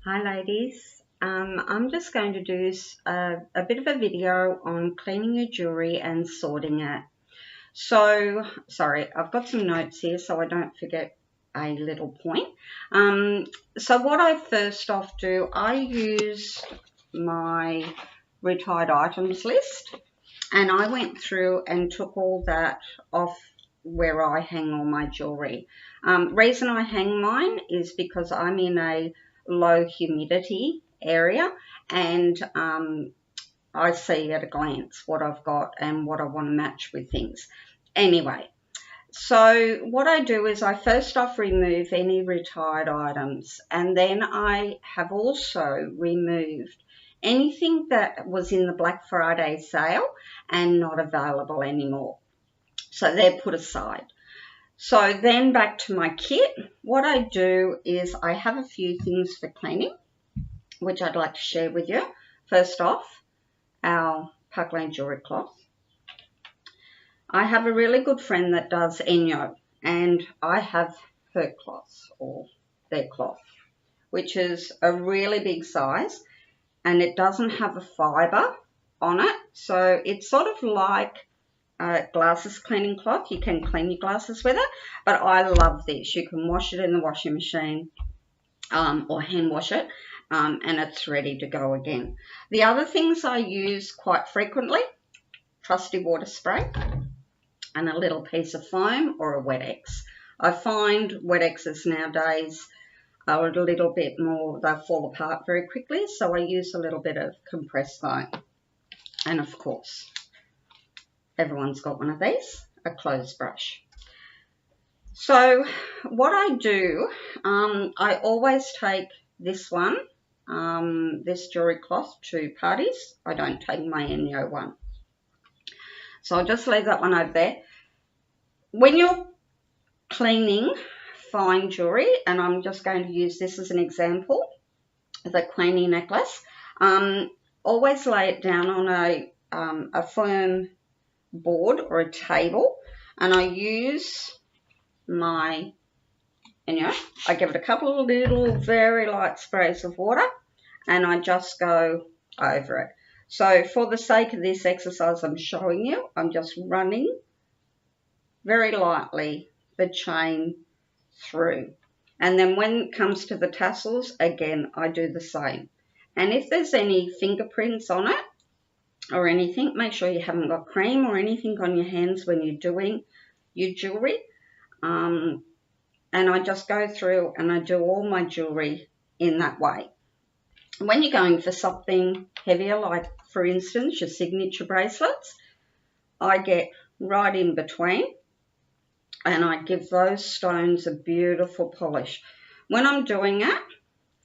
Hi ladies, I'm just going to do a bit of a video on cleaning your jewellery and sorting it. So, sorry, I've got some notes here so I don't forget a little point. So what I first off do, I use my retired items list and I went through and took all that off where I hang all my jewellery. Reason I hang mine is because I'm in a low humidity area and I see at a glance what I've got and what I want to match with things. Anyway, so what I do is I first off remove any retired items, and then I have also removed anything that was in the Black Friday sale and not available anymore. So they're put aside. So then back to my kit. What I do is I have a few things for cleaning, which I'd like to share with you. First off, our Park Lane jewellery cloth. I have a really good friend that does Enyo, and I have her cloth, or their cloth, which is a really big size, and it doesn't have a fibre on it. So it's sort of like glasses cleaning cloth. You can clean your glasses with it, but I love this. You can wash it in the washing machine or hand wash it, and it's ready to go again. The other things I use quite frequently, trusty water spray and a little piece of foam or a Wet-X. I find Wet-X's nowadays are a little bit more, they fall apart very quickly, so I use a little bit of compressed foam. And of course, everyone's got one of these, a clothes brush. So what I do, I always take this one, this jewellery cloth to parties. I don't take my Enyo one. So I'll just leave that one over there. When you're cleaning fine jewellery, and I'm just going to use this as an example, the Queenie necklace, always lay it down on a firm board or a table, and I use my, I give it a couple of little very light sprays of water and I just go over it. So for the sake of this exercise I'm showing you, I'm just running very lightly the chain through. And then when it comes to the tassels, again, I do the same. And if there's any fingerprints on it or anything, make sure you haven't got cream or anything on your hands when you're doing your jewellery. And I just go through and I do all my jewellery in that way. When you're going for something heavier, like for instance your signature bracelets, I get right in between and I give those stones a beautiful polish. When I'm doing it,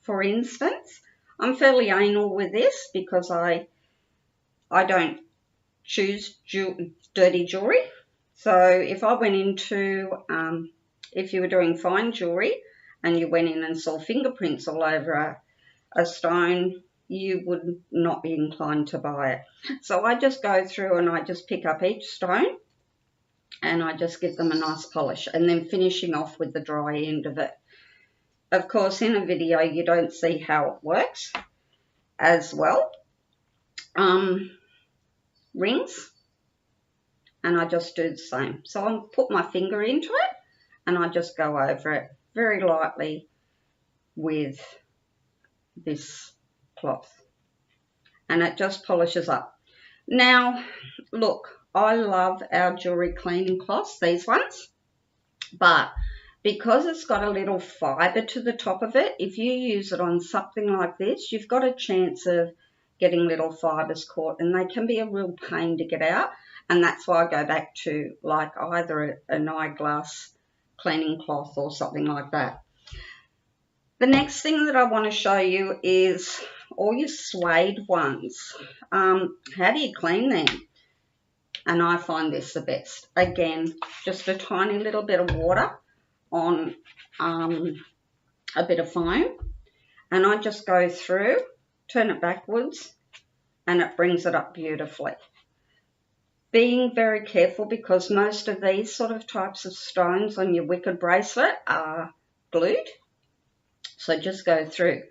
for instance, I'm fairly anal with this because I don't choose dirty jewellery. So if I went into, if you were doing fine jewellery and you went in and saw fingerprints all over a stone, you would not be inclined to buy it. So I just go through and I just pick up each stone and I just give them a nice polish, and then finishing off with the dry end of it. Of course, in a video you don't see how it works as well. Rings, and I just do the same. So I'll put my finger into it and I just go over it very lightly with this cloth, and it just polishes up. Now, look, I love our jewellery cleaning cloths, these ones, but because it's got a little fibre to the top of it, if you use it on something like this, you've got a chance of getting little fibres caught, and they can be a real pain to get out. And that's why I go back to like either an eyeglass cleaning cloth or something like that. The next thing that I want to show you is all your suede ones. How do you clean them? And I find this the best. Again, just a tiny little bit of water on a bit of foam, and I just go through, turn it backwards, and it brings it up beautifully. Being very careful because most of these sort of types of stones on your wicked bracelet are glued. So just go through.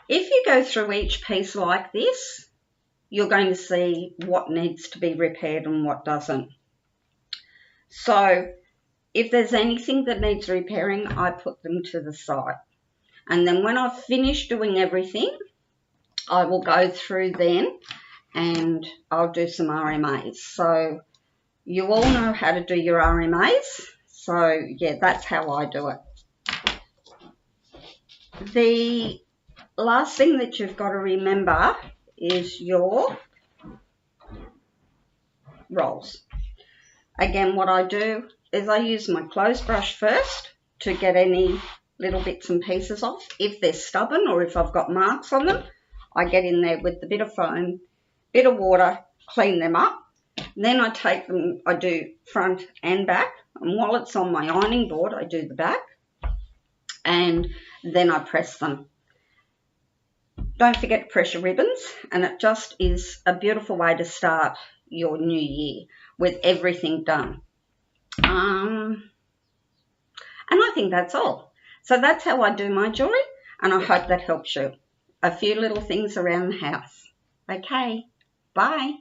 If you go through each piece like this, you're going to see what needs to be repaired and what doesn't. So if there's anything that needs repairing, I put them to the side. And then when I've finished doing everything, I will go through then and I'll do some RMAs. So you all know how to do your RMAs. So yeah, that's how I do it. The last thing that you've got to remember is your rolls. Again, what I do is I use my clothes brush first to get any little bits and pieces off. If they're stubborn or if I've got marks on them, I get in there with the bit of foam, bit of water, clean them up. Then I take them, I do front and back, and while it's on my ironing board, I do the back, and then I press them. Don't forget to press your ribbons, and it just is a beautiful way to start your new year with everything done. And I think that's all. So that's how I do my jewellery, and I hope that helps you. A few little things around the house. Okay, bye.